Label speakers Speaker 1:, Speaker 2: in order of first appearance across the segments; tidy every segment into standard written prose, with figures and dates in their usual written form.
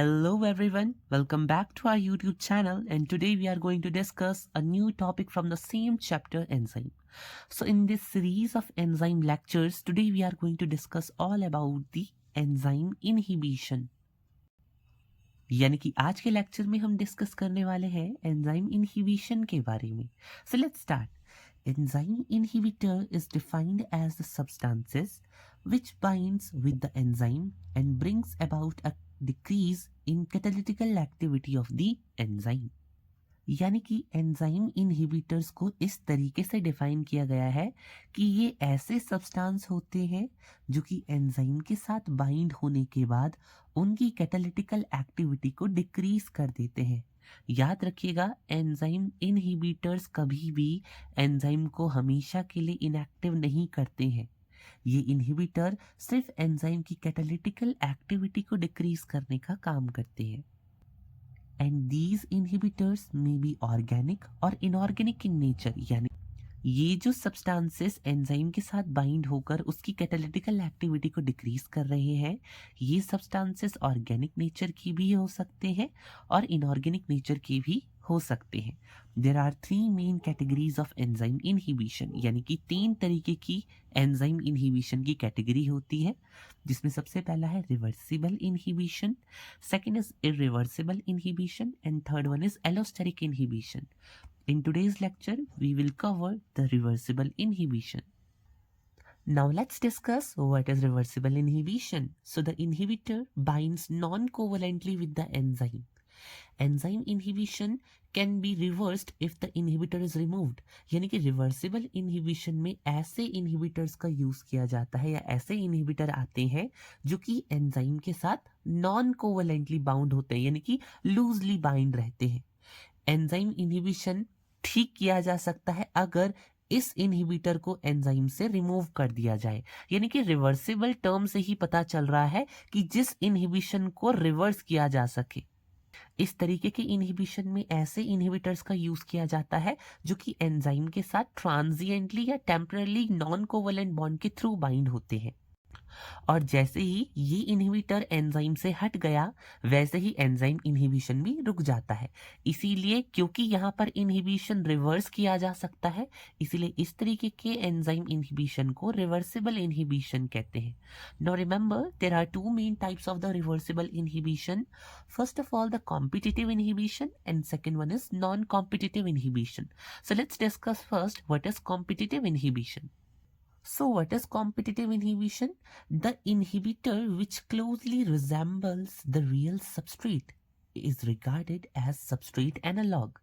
Speaker 1: Hello everyone, welcome back to our YouTube channel, and today we are going to discuss a new topic from the same chapter, enzyme. So in this series of enzyme lectures, today we are going to discuss all about the enzyme inhibition. यानी कि आज के lecture में हम discuss करने वाले हैं enzyme inhibition के बारे में. So let's start. Enzyme inhibitor is defined as the substances which binds with the enzyme and brings about a decrease in catalytical activity of the enzyme. यानी कि एंजाइम इनहिबिटर्स को इस तरीके से डिफाइन किया गया है कि ये ऐसे सब्सटेंस होते हैं जो कि एंजाइम के साथ बाइंड होने के बाद उनकी कैटालिटिकल एक्टिविटी को डिक्रीज कर देते हैं. याद रखिएगा, एंजाइम इनहिबिटर्स कभी भी एंजाइम को हमेशा के लिए इनएक्टिव नहीं करते हैं. ये इनहिबिटर सिर्फ एंजाइम की कैटालिटिकल एक्टिविटी को डिक्रीज करने का काम करते हैं. And these inhibitors may be organic और इनऑर्गेनिक इन नेचर. यानी ये जो सब्सटेंसेस एंजाइम के साथ बाइंड होकर उसकी कैटालिटिकल एक्टिविटी को डिक्रीज कर रहे हैं, ये सब्सटेंसेस ऑर्गेनिक नेचर की भी हो सकते हैं और इनऑर्गेनिक नेचर की भी हो सकते हैं. There are 3 main categories of enzyme inhibition. यानी कि 3 तरीके की एंजाइम इनहिबिशन की कैटेगरी होती है, जिसमें सबसे पहला है reversible inhibition, second is irreversible inhibition and third one is allosteric inhibition. In today's lecture, we will cover the reversible inhibition. Now let's discuss what is reversible inhibition. So the inhibitor binds non-covalently with the enzyme. Enzyme inhibition can be reversed if the inhibitor is removed. यानी कि reversible inhibition में ऐसे inhibitors का use किया जाता है या ऐसे inhibitor आते हैं जो कि enzyme के साथ non-covalently bound होते हैं, यानी कि loosely bind रहते हैं. एंजाइम इनहिबिशन ठीक किया जा सकता है अगर इस इनहिबिटर को एंजाइम से रिमूव कर दिया जाए. यानी कि रिवर्सिबल टर्म से ही पता चल रहा है कि जिस इनहिबिशन को रिवर्स किया जा सके. इस तरीके के इनहिबिशन में ऐसे इनहिबिटर्स का यूज किया जाता है जो कि एंजाइम के साथ ट्रांजिएंटली या टेम्पररी नॉन कोवेलेंट बॉन्ड के थ्रू बाइंड होते हैं. और जैसे ही ये इनहिबिटर एंजाइम से हट गया, वैसे ही एंजाइम इनहिबिशन भी रुक जाता है. इसीलिए क्योंकि यहाँ पर इनहिबिशन रिवर्स किया जा सकता है, इसीलिए इस तरीके के एंजाइम इनहिबिशन को रिवर्सिबल इनहिबिशन कहते हैं. Now remember, there are 2 main types of the reversible inhibition. First of all the competitive inhibition and second one is non competitive inhibition. So let's discuss first what is competitive inhibition. So what is competitive inhibition? The inhibitor which closely resembles the real substrate is regarded as substrate analog.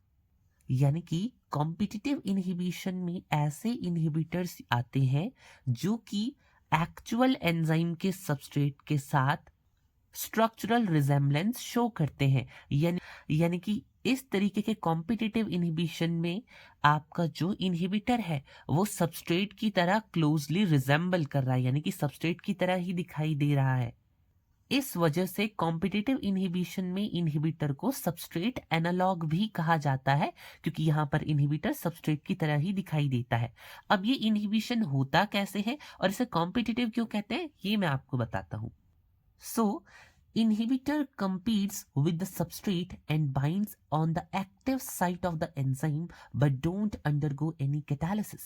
Speaker 1: यानी कि competitive inhibition में ऐसे inhibitors आते हैं जो कि actual enzyme के substrate के साथ स्ट्रक्चरल रिजेम्बलेंस शो करते हैं. यानी कि इस तरीके के कॉम्पिटिटिव इनहिबिशन में आपका जो इनहिबिटर है वो सबस्ट्रेट की तरह क्लोजली रिजेम्बल कर रहा है, यानी कि सबस्ट्रेट की तरह ही दिखाई दे रहा है. इस वजह से कॉम्पिटिटिव इनहिबिशन में इनहिबिटर को सबस्ट्रेट एनालॉग भी कहा जाता है, क्योंकि यहाँ पर इनहिबिटर सबस्ट्रेट की तरह ही दिखाई देता है. अब ये इनहिबिशन होता कैसे है और इसे कॉम्पिटिटिव क्यों कहते हैं, ये मैं आपको बताता हूँ. So, inhibitor competes with the substrate and binds on the active site of the enzyme but don't undergo any catalysis.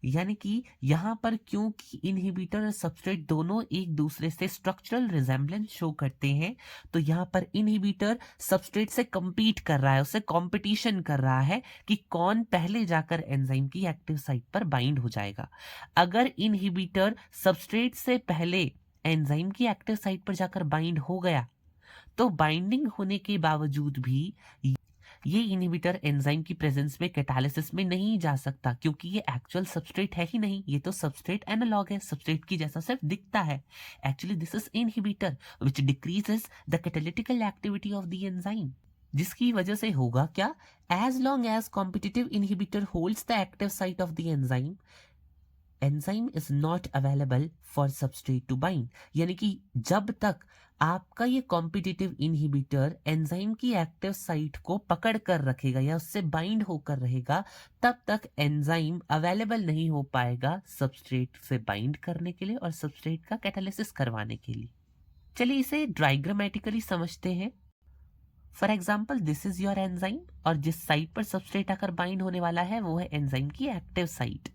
Speaker 1: यानी कि यहाँ पर क्योंकि इनहिबिटर और सबस्ट्रेट दोनों एक दूसरे से स्ट्रक्चरल रिजेम्बलेंस शो करते हैं, तो यहाँ पर इनहिबिटर सबस्ट्रेट से compete कर रहा है, उससे कंपटीशन कर रहा है कि कौन पहले जाकर एंजाइम की एक्टिव साइट पर बाइंड हो जाएगा. अगर इनहिबिटर सबस्ट्रेट से पहले एंजाइम की एक्टिव साइट पर जाकर बाइंड हो गया, तो बाइंडिंग होने के बावजूद भी ये इनहिबिटर एंजाइम की प्रेजेंस में कैटालिसिस में नहीं जा सकता, क्योंकि ये एक्चुअल सबस्ट्रेट है ही नहीं, ये तो सबस्ट्रेट एनालॉग है, सबस्ट्रेट की जैसा सिर्फ दिखता है. Actually this is inhibitor which decreases the catalytical activity of the enzyme. जिसकी वजह से होगा क्या, as long as competitive inhibitor holds the active site of the enzyme, enzyme is not available for substrate to bind. यानी कि जब तक आपका ये कॉम्पिटिटिव इनहिबिटर एंजाइम की एक्टिव साइट को पकड़ कर रखेगा या उससे बाइंड होकर रहेगा, तब तक एंजाइम अवेलेबल नहीं हो पाएगा सबस्ट्रेट से बाइंड करने के लिए और सबस्ट्रेट का कैटालिसिस करवाने के लिए. चलिए इसे डायग्रामेटिकली समझते हैं। For example this is your enzyme और जिस साइट पर सबस्ट्रेट आकर बाइंड होने वाला है वो है एंजाइम की एक्टिव साइट।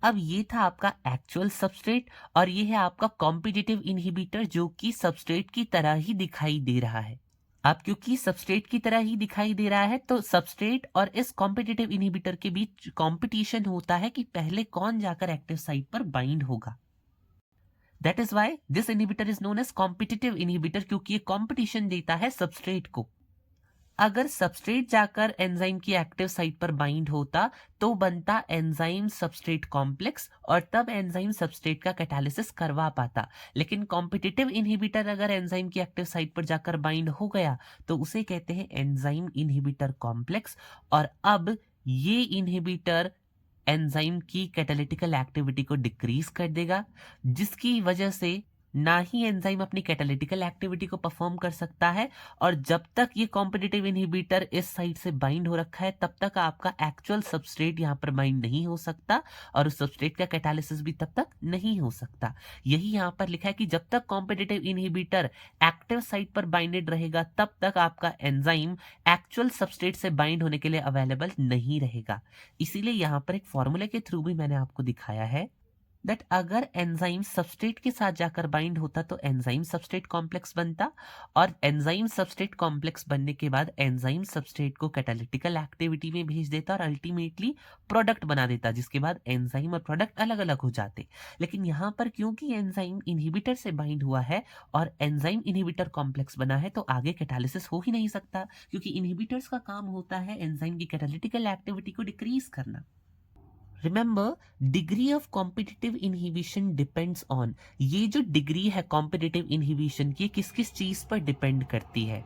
Speaker 1: अब ये था आपका एक्चुअल सबस्ट्रेट और ये है आपका कॉम्पिटिटिव इनहिबिटर जो कि सबस्ट्रेट की तरह ही दिखाई दे रहा है। अब क्योंकि सबस्ट्रेट की तरह ही दिखाई दे रहा है तो सबस्ट्रेट और इस कॉम्पिटिटिव इनहिबिटर के बीच कंपटीशन होता है कि पहले कौन जाकर एक्टिव साइट पर बाइंड होगा। That is why this inhibitor is known as competitive inhibitor, क्योंकि ये कॉम्पिटिशन देता है सबस्ट्रेट को। अगर सबस्ट्रेट जाकर एंजाइम की एक्टिव साइट पर बाइंड होता तो बनता एंजाइम सबस्ट्रेट कॉम्प्लेक्स और तब एंजाइम सबस्ट्रेट का कैटालिसिस करवा पाता। लेकिन कॉम्पिटिटिव इनहिबिटर अगर एंजाइम की एक्टिव साइट पर जाकर बाइंड हो गया तो उसे कहते हैं एंजाइम इनहिबिटर कॉम्प्लेक्स। और अब ये इनहिबिटर एंजाइम की कैटालिटिकल एक्टिविटी को डिक्रीज कर देगा, जिसकी वजह से ना ही एंजाइम अपनी कैटालिटिकल एक्टिविटी को परफॉर्म कर सकता है और जब तक ये कॉम्पिटिटिव इनहिबिटर इस साइड से बाइंड हो रखा है तब तक आपका एक्चुअल सबस्ट्रेट यहाँ पर बाइंड नहीं हो सकता और उस सबस्ट्रेट का कैटालिसिस भी तब तक नहीं हो सकता। यही यहाँ पर लिखा है कि जब तक कॉम्पिटिटिव इनहिबिटर एक्टिव साइट पर बाइंडेड रहेगा तब तक आपका एंजाइम एक्चुअल सबस्ट्रेट से बाइंड होने के लिए अवेलेबल नहीं रहेगा। इसीलिए यहाँ पर एक फॉर्मूले के थ्रू भी मैंने आपको दिखाया है दैट अगर एंजाइम सबस्ट्रेट के साथ जाकर बाइंड होता तो एंजाइम सबस्ट्रेट कॉम्प्लेक्स बनता और एंजाइम सबस्ट्रेट कॉम्प्लेक्स बनने के बाद एंजाइम सबस्ट्रेट को कैटालिटिकल एक्टिविटी में भेज देता और अल्टीमेटली प्रोडक्ट बना देता, जिसके बाद एंजाइम और प्रोडक्ट अलग अलग हो जाते। लेकिन यहाँ पर क्योंकि एंजाइम इनहिबिटर से बाइंड हुआ है और एंजाइम इनहिबिटर कॉम्प्लेक्स बना है तो आगे कैटालिसिस हो ही नहीं सकता, क्योंकि इनहिबिटर्स का काम होता है एंजाइम की कैटालिटिकल एक्टिविटी को डिक्रीज करना। Remember degree of competitive inhibition depends on, ये जो डिग्री है कॉम्पिटिटिव इनहिबिशन की किस किस चीज पर डिपेंड करती है।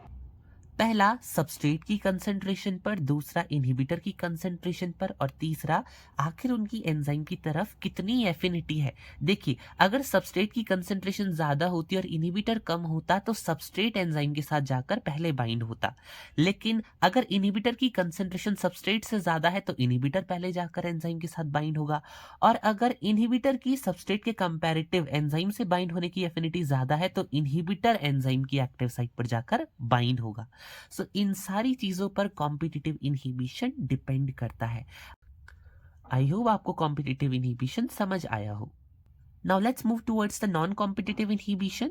Speaker 1: पहला सबस्ट्रेट की कंसंट्रेशन पर, दूसरा इनहिबिटर की कंसंट्रेशन पर और तीसरा आखिर उनकी एंजाइम की तरफ कितनी एफिनिटी है। देखिए अगर सबस्ट्रेट की कंसंट्रेशन ज्यादा होती और इनहिबिटर कम होता तो सबस्ट्रेट एंजाइम के साथ जाकर पहले बाइंड होता, लेकिन अगर इनहिबिटर की कंसंट्रेशन सबस्ट्रेट से ज्यादा है तो इनहिबिटर पहले जाकर एंजाइम के साथ बाइंड होगा और अगर इनहिबिटर की सबस्ट्रेट के कंपैरेटिव एंजाइम से बाइंड होने की एफिनिटी ज्यादा है तो इनहिबिटर एंजाइम की एक्टिव साइट पर जाकर बाइंड होगा। सो इन सारी चीजों पर कॉम्पिटिटिव इनहिबिशन डिपेंड करता है। आई होप आपको कॉम्पिटिटिव इनहिबिशन समझ आया हो। Now let's move towards the non competitive inhibition.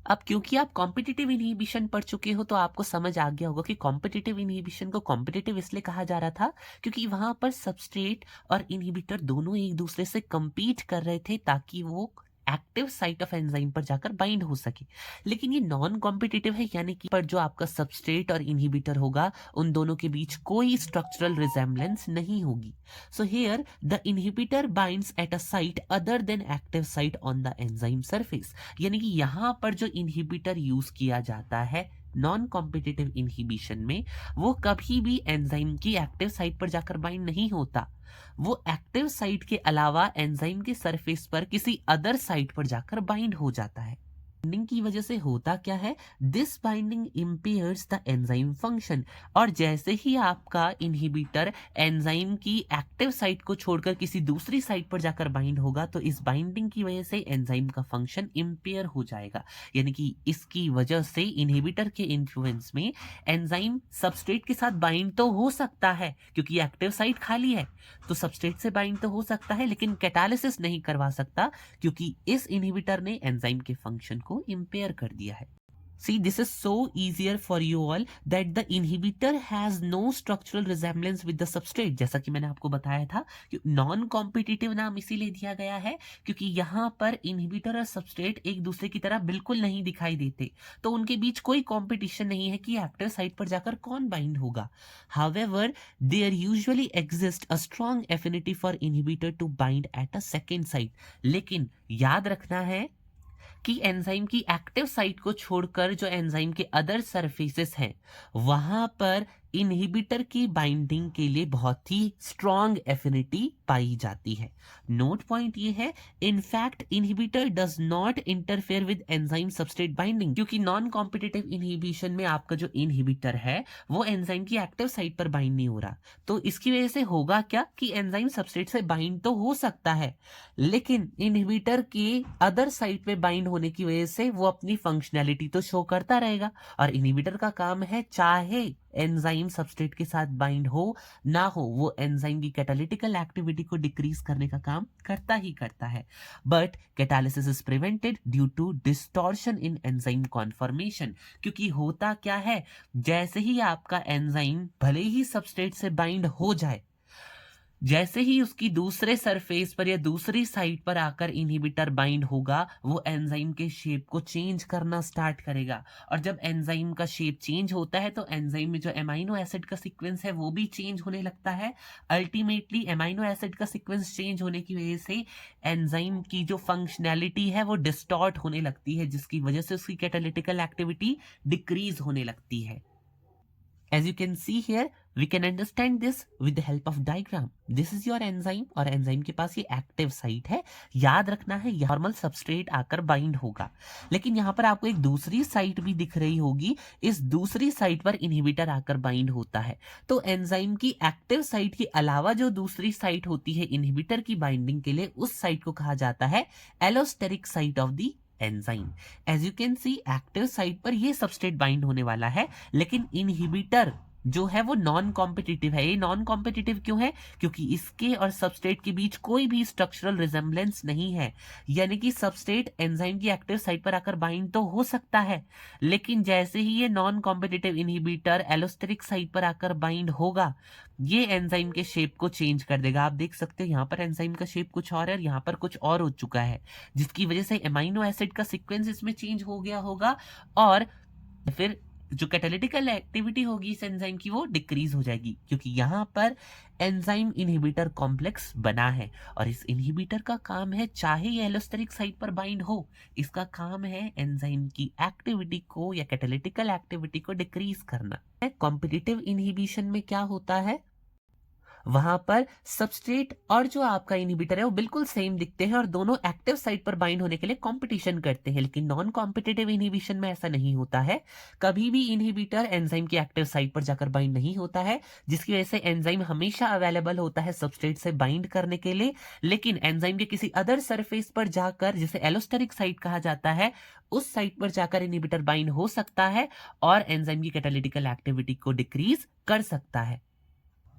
Speaker 1: अब क्योंकि आप कॉम्पिटिटिव इनहिबिशन पढ़ चुके हो तो आपको समझ आ गया होगा कि कॉम्पिटिटिव इनहिबिशन को कॉम्पिटिटिव इसलिए कहा जा रहा था क्योंकि वहां पर सबस्ट्रेट और इनहिबिटर दोनों एक दूसरे से कंपीट कर रहे थे ताकि वो एक्टिव साइट ऑफ एंजाइम पर जाकर बाइंड हो सके। लेकिन ये नॉन कॉम्पिटिटिव है, यानी कि पर जो आपका सबस्ट्रेट और इनहिबिटर होगा उन दोनों के बीच कोई स्ट्रक्चरल रिजेम्बलेंस नहीं होगी। So here the inhibitor binds at a site other than active site on the enzyme surface, यानी कि यहाँ पर जो इनहिबिटर यूज किया जाता है नॉन कॉम्पिटिटिव इनहिबिशन में वो कभी भी एंजाइम की एक्टिव साइट पर जाकर बाइंड नहीं होता, वो एक्टिव साइट के अलावा एंजाइम के सरफेस पर किसी अदर साइट पर जाकर बाइंड हो जाता है। बाइंडिंग की वजह से होता क्या है, this binding impairs the enzyme function, और जैसे ही आपका इनहिबिटर एंजाइम की एक्टिव साइट को छोड़कर किसी दूसरी साइट पर जाकर बाइंड होगा तो इस बाइंडिंग की वजह से एंजाइम का फंक्शन इम्पेयर हो जाएगा, यानी कि इसकी वजह से इनहिबिटर के इन्फ्लुएंस में एंजाइम सबस्ट्रेट के साथ बाइंड तो हो सकता है क्योंकि एक्टिव साइट खाली है, तो सबस्ट्रेट से बाइंड तो हो सकता है लेकिन कैटालिसिस नहीं करवा सकता क्योंकि इस इनहिबिटर ने एंजाइम के फंक्शन को इम्पेयर कर दिया है। See, this is so easier for you all that the inhibitor has no structural resemblance with the substrate। जैसा कि मैंने आपको बताया था कि नॉन कॉम्पिटिटिव नाम इसीलिए दिया गया है क्योंकि यहाँ पर इनहिबिटर और सबस्ट्रेट एक दूसरे की तरह बिल्कुल नहीं दिखाई देते, तो उनके बीच कोई कंपटीशन नहीं है कि एक्टिव साइट पर जाकर कौन बाइंड होगा। However, there usually exists a strong affinity for inhibitor to bind at a second site। लेकिन याद रखना है कि एंजाइम की एक्टिव साइट को छोड़कर जो एंजाइम के अदर सरफेसेस हैं वहां पर इनहिबिटर की बाइंडिंग के लिए बहुत ही स्ट्रॉन्ग एफिनिटी पाई जाती है। नोट पॉइंट ये है, in fact inhibitor does not interfere with enzyme substrate binding, क्योंकि नॉन कॉम्पिटिटिव इनहिबिशन में आपका जो इनहिबिटर है वो एंजाइम की एक्टिव साइट पर बाइंड नहीं हो रहा। तो इसकी वजह से होगा क्या कि एंजाइम सबस्ट्रेट से बाइंड तो हो सकता है, लेकिन इनहिबिटर के अदर साइट पे बाइंड होने की वजह से वो अपनी फंक्शनैलिटी तो शो करता रहेगा। और इनहिबिटर का काम है, चाहे एंजाइम सबस्ट्रेट के साथ बाइंड हो ना हो, वो एंजाइम की कैटालिटिकल एक्टिविटी को डिक्रीज करने का काम करता ही करता है। But catalysis is prevented due to distortion in enzyme conformation, क्योंकि होता क्या है, जैसे ही आपका एंजाइम भले ही सबस्ट्रेट से बाइंड हो जाए, जैसे ही उसकी दूसरे सरफेस पर या दूसरी साइड पर आकर इनहिबिटर बाइंड होगा, वो एंजाइम के शेप को चेंज करना स्टार्ट करेगा। और जब एंजाइम का शेप चेंज होता है तो एंजाइम में जो एमाइनो एसिड का सीक्वेंस है वो भी चेंज होने लगता है। अल्टीमेटली एमाइनो एसिड का सीक्वेंस चेंज होने की वजह से एंजाइम की जो फंक्शनैलिटी है वो डिस्टॉर्ट होने लगती है, जिसकी वजह से उसकी कैटालिटिकल एक्टिविटी डिक्रीज होने लगती है। As you can see here, we can understand this with the help of diagram. This is your enzyme और एंजाइम के पास ये एक्टिव साइट है। याद रखना है, नॉर्मल सबस्ट्रेट आकर बाइंड होगा, लेकिन यहाँ पर आपको एक दूसरी साइट भी दिख रही होगी। इस दूसरी साइट पर इनहिबिटर आकर बाइंड होता है। तो एंजाइम की एक्टिव साइट के अलावा जो दूसरी साइट होती है इनहिबिटर की बाइंडिंग के लिए, उस साइट को कहा जाता है allosteric site of the enzyme. As you can see, active site पर ये सबस्ट्रेट बाइंड होने वाला है, लेकिन इनहिबिटर जो है वो नॉन कॉम्पिटिटिव है। ये नॉन कॉम्पिटिटिव क्यों है? क्योंकि इसके और सबस्ट्रेट के बीच कोई भी स्ट्रक्चरल रिजेम्बलेंस नहीं है। यानी कि सबस्ट्रेट एंजाइम की एक्टिव साइट पर आकर बाइंड तो हो सकता है, लेकिन जैसे ही ये non competitive inhibitor allosteric site पर आकर बाइंड होगा, ये एंजाइम के शेप को चेंज कर देगा। आप देख सकते हो यहाँ पर एंजाइम का शेप कुछ और है और यहाँ पर कुछ और हो चुका है, जिसकी वजह से एमाइनो एसिड का सीक्वेंस इसमें चेंज हो गया होगा, और फिर जो कैटालिटिकल एक्टिविटी होगी इस एंजाइम की वो डिक्रीज हो जाएगी, क्योंकि यहाँ पर एंजाइम इनहिबिटर कॉम्प्लेक्स बना है। और इस इनहिबिटर का काम है, चाहे ये एलोस्टेरिक साइट पर बाइंड हो, इसका काम है एंजाइम की एक्टिविटी को या कैटालिटिकल एक्टिविटी को डिक्रीज करना। कॉम्पिटिटिव इनहिबिशन में क्या होता है, वहां पर सबस्ट्रेट और जो आपका इनहिबिटर है वो बिल्कुल सेम दिखते हैं और दोनों एक्टिव साइट पर बाइंड होने के लिए कंपटीशन करते हैं। लेकिन नॉन कॉम्पिटिटिव इनहिबिशन में ऐसा नहीं होता है। कभी भी इनहिबिटर एंजाइम की एक्टिव साइट पर जाकर बाइंड नहीं होता है, जिसकी वजह से एंजाइम हमेशा अवेलेबल होता है सबस्ट्रेट से बाइंड करने के लिए। लेकिन एंजाइम के किसी अदर सरफेस पर जाकर, जिसे एलोस्टेरिक साइट कहा जाता है, उस साइट पर जाकर इनहिबिटर बाइंड हो सकता है और एंजाइम की कैटालिटिकल एक्टिविटी को डिक्रीज कर सकता है।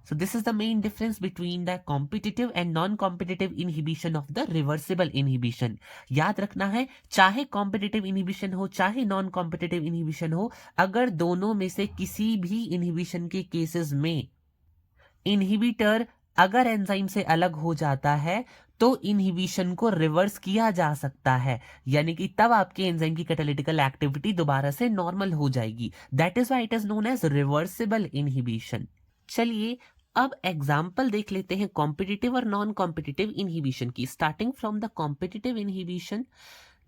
Speaker 1: So this is the main difference between the competitive and non-competitive inhibition of the reversible inhibition. याद रखना है, चाहे competitive inhibition हो चाहे non-competitive inhibition हो, अगर दोनों में से किसी भी inhibition के केसेस में inhibitor अगर एंजाइम से अलग हो जाता है तो इनहिबिशन को रिवर्स किया जा सकता है, यानी कि तब आपके एंजाइम की कैटालिटिकल एक्टिविटी दोबारा से नॉर्मल हो जाएगी। That is why it is known as reversible inhibition. चलिए अब एग्जाम्पल देख लेते हैं कॉम्पिटिटिव और नॉन कॉम्पिटिटिव इनहिबिशन की। Starting from the competitive inhibition,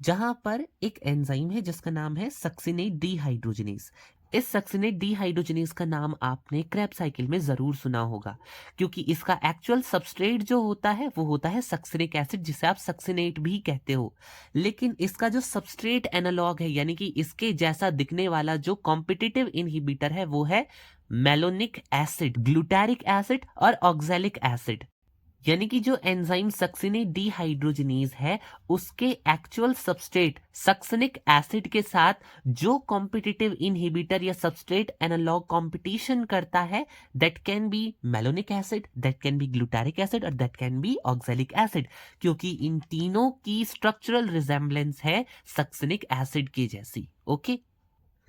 Speaker 1: जहां पर एक एंजाइम है जिसका नाम है सक्सिनेट डीहाइड्रोजिनेज। इस सक्सिनेट डीहाइड्रोजिनेज का नाम आपने क्रेब्स साइकिल में जरूर सुना होगा, क्योंकि इसका एक्चुअल सबस्ट्रेट जो होता है वो होता है सक्सिनिक एसिड, जिसे आप सक्सिनेट भी कहते हो। लेकिन इसका जो सबस्ट्रेट एनालॉग है, यानी कि इसके जैसा दिखने वाला जो कॉम्पिटिटिव इनहिबिटर है, वो है मेलोनिक एसिड, ग्लूटारिक एसिड और ऑक्सैलिक एसिड। यानी कि जो एंजाइम सक्सिनेट डीहाइड्रोजिनेज है, उसके एक्चुअल सबस्ट्रेट सक्सिनिक एसिड के साथ जो कॉम्पिटिटिव इनहिबिटर या सबस्ट्रेट एनालॉग कंपटीशन करता है, that can be malonic acid, that can be glutaric acid और that can be oxalic acid, क्योंकि इन तीनों की स्ट्रक्चरल रिजेम्बलेंस है सक्सिनिक एसिड के जैसी। ओके,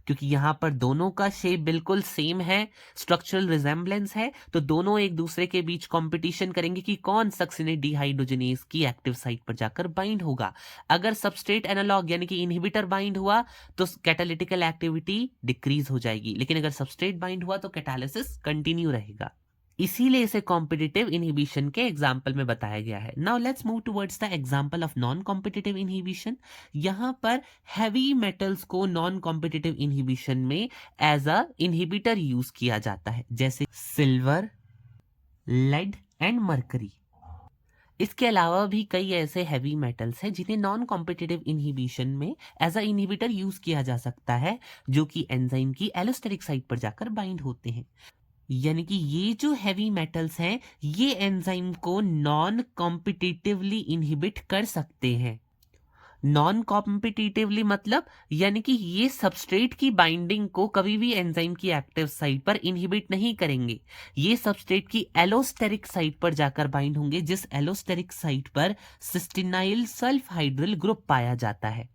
Speaker 1: क्योंकि यहां पर दोनों का शेप बिल्कुल सेम है, स्ट्रक्चरल रिजेम्बलेंस है, तो दोनों एक दूसरे के बीच कंपटीशन करेंगे कि कौन सक्सिनेट डीहाइड्रोजिनेज की एक्टिव साइट पर जाकर बाइंड होगा। अगर सबस्ट्रेट एनालॉग यानी कि इनहिबिटर बाइंड हुआ तो कैटालिटिकल एक्टिविटी डिक्रीज हो जाएगी, लेकिन अगर सबस्ट्रेट बाइंड हुआ तो कैटालिसिस कंटिन्यू रहेगा। इसीलिए इसे कॉम्पिटिटिव इनहिबिशन के एग्जाम्पल में बताया गया है। Now let's move towards the example of non competitive inhibition. यहां पर हैवी मेटल्स को नॉन कॉम्पिटिटिव इनहिबिशन में एज अ इनहिबिटर यूज किया जाता है, जैसे सिल्वर, लेड एंड मरकरी। इसके अलावा भी कई ऐसे हैवी मेटल्स हैं जिन्हें नॉन कॉम्पिटिटिव इनहिबिशन में एज अ इनहिबिटर यूज किया जा सकता है, जो कि एंजाइम की एलोस्टेरिक साइट पर जाकर बाइंड होते हैं। यानी कि ये जो हैवी मेटल्स हैं ये एंजाइम को नॉन कॉम्पिटिटिवली इनहिबिट कर सकते हैं। नॉन कॉम्पिटिटिवली मतलब यानी कि ये सबस्ट्रेट की बाइंडिंग को कभी भी एंजाइम की एक्टिव साइट पर इनहिबिट नहीं करेंगे। ये सबस्ट्रेट की एलोस्टेरिक साइट पर जाकर बाइंड होंगे, जिस एलोस्टेरिक साइट पर सिस्टीनाइल सल्फहाइड्रिल ग्रुप पाया जाता है।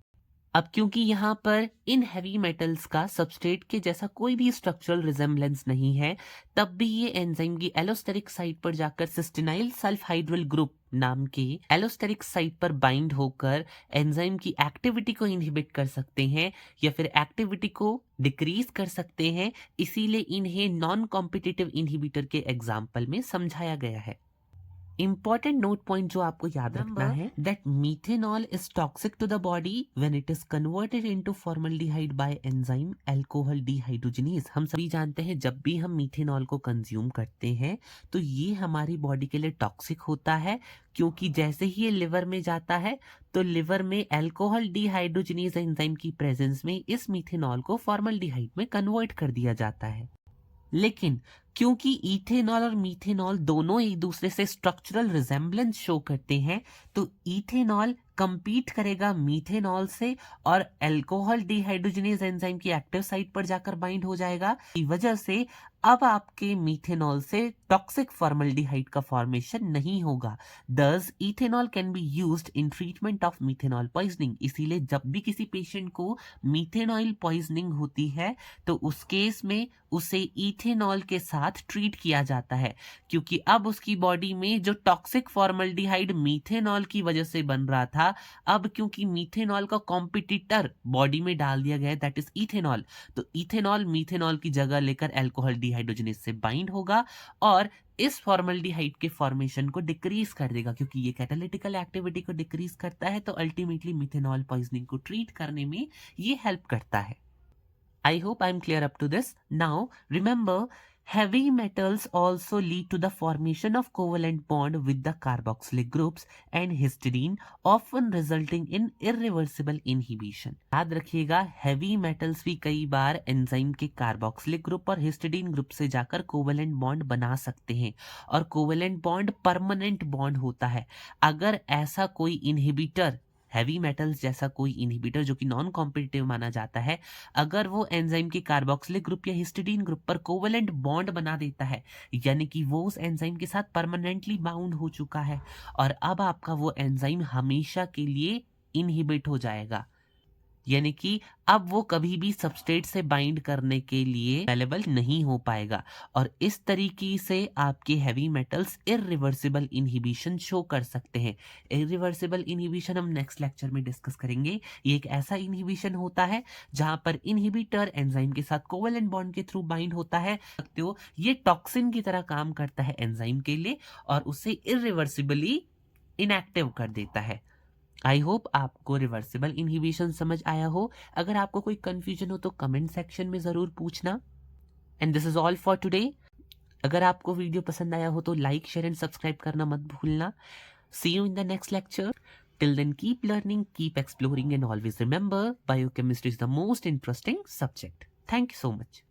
Speaker 1: अब क्योंकि यहाँ पर इन हैवी मेटल्स का सबस्ट्रेट के जैसा कोई भी स्ट्रक्चरल रिजेम्बलेंस नहीं है, तब भी ये एंजाइम की एलोस्टेरिक साइट पर जाकर सिस्टीनाइल सल्फहाइड्रिल ग्रुप नाम के एलोस्टेरिक साइट पर बाइंड होकर एंजाइम की एक्टिविटी को इनहिबिट कर सकते हैं या फिर एक्टिविटी को डिक्रीज कर सकते हैं। इसीलिए इन्हें नॉन कॉम्पिटिटिव इनहिबिटर के एग्जाम्पल में समझाया गया है। इंपॉर्टेंट नोट पॉइंट जो आपको याद रखना है, that methanol is toxic to the body when it is converted into formaldehyde by enzyme alcohol dehydrogenase. हम सभी जानते हैं जब भी हम मीथेनॉल को कंज्यूम करते हैं तो ये हमारी बॉडी के लिए टॉक्सिक होता है, क्योंकि जैसे ही ये लिवर में जाता है तो लिवर में अल्कोहल डिहाइड्रोजिनेज एंजाइम की प्रेजेंस में इस मीथेनॉल को फॉर्मल्डिहाइड में कन्वर्ट कर दिया जाता है। लेकिन क्योंकि इथेनॉल और मीथेनॉल दोनों एक दूसरे से स्ट्रक्चरल रिजेम्बलेंस शो करते हैं, तो इथेनॉल कंपीट करेगा मीथेनॉल से और अल्कोहल डिहाइड्रोजिनेज एंजाइम की एक्टिव साइट पर जाकर बाइंड हो जाएगा। इस वजह से अब आपके मीथेनॉल से टॉक्सिक फॉर्मल्डिहाइड का फॉर्मेशन नहीं होगा। दस ethanol can be used in treatment of methanol poisoning. इसीलिए जब भी किसी पेशेंट को मीथेनॉल पॉइजनिंग होती है तो उस केस में उसे इथेनॉल के साथ ट्रीट किया जाता है, क्योंकि अब उसकी बॉडी में जो टॉक्सिक फॉर्मल्डिहाइड मीथेनॉल की वजह से बन रहा था, अब क्योंकि मीथेनॉल का कॉम्पिटिटर बॉडी में डाल दिया गया है, दैट इज इथेनॉल, तो इथेनॉल मीथेनॉल की जगह लेकर अल्कोहल डिहाइड्रोजिनेज से बाइंड होगा और इस फॉर्मल्डिहाइड के फॉर्मेशन को डिक्रीज कर देगा। क्योंकि ये कैटालिटिकल एक्टिविटी को डिक्रीज करता है तो अल्टीमेटली मीथेनॉल पॉइजनिंग को ट्रीट करने में ये हेल्प करता है। I hope I'm clear up to this. Now, remember, heavy metals also lead to the formation of covalent bond with the carboxylic groups and histidine, often resulting in irreversible inhibition. याद रखिएगा, heavy metals भी कई बार enzyme के carboxylic group और histidine group से जाकर covalent bond बना सकते हैं, और कोवेलेंट बॉन्ड परमानेंट बॉन्ड होता है। अगर ऐसा कोई इनहिबिटर, हैवी मेटल्स जैसा कोई इनहिबिटर जो कि नॉन कॉम्पिटिटिव माना जाता है, अगर वो एंजाइम के कार्बोक्सिलिक ग्रुप या हिस्टिडीन ग्रुप पर कोवेलेंट बॉन्ड बना देता है, यानी कि वो उस एंजाइम के साथ परमानेंटली बाउंड हो चुका है और अब आपका वो एंजाइम हमेशा के लिए इनहिबिट हो जाएगा। यानी कि अब वो कभी भी सबस्ट्रेट से बाइंड करने के लिए अवेलेबल नहीं हो पाएगा, और इस तरीके से आपके heavy metals irreversible inhibition show कर सकते हैं। इरिवर्सिबल इनहिबिशन हम नेक्स्ट लेक्चर में डिस्कस करेंगे। ये एक ऐसा इनहिबिशन होता है जहां पर इनहिबिटर एंजाइम के साथ कोवेलेंट बॉन्ड के थ्रू बाइंड होता है। ये टॉक्सिन की तरह काम करता है एंजाइम के लिए और उसे इरिवर्सिबली इनएक्टिव कर देता है। आई होप आपको रिवर्सिबल इनहिबिशन समझ आया हो। अगर आपको कोई कंफ्यूजन हो तो कमेंट सेक्शन में ज़रूर पूछना। And this is all for today. अगर आपको वीडियो पसंद आया हो तो लाइक, शेयर एंड सब्सक्राइब करना मत भूलना। See you in the next lecture. Till then, keep learning, keep exploring, and always remember, biochemistry is the most interesting subject. Thank you so much.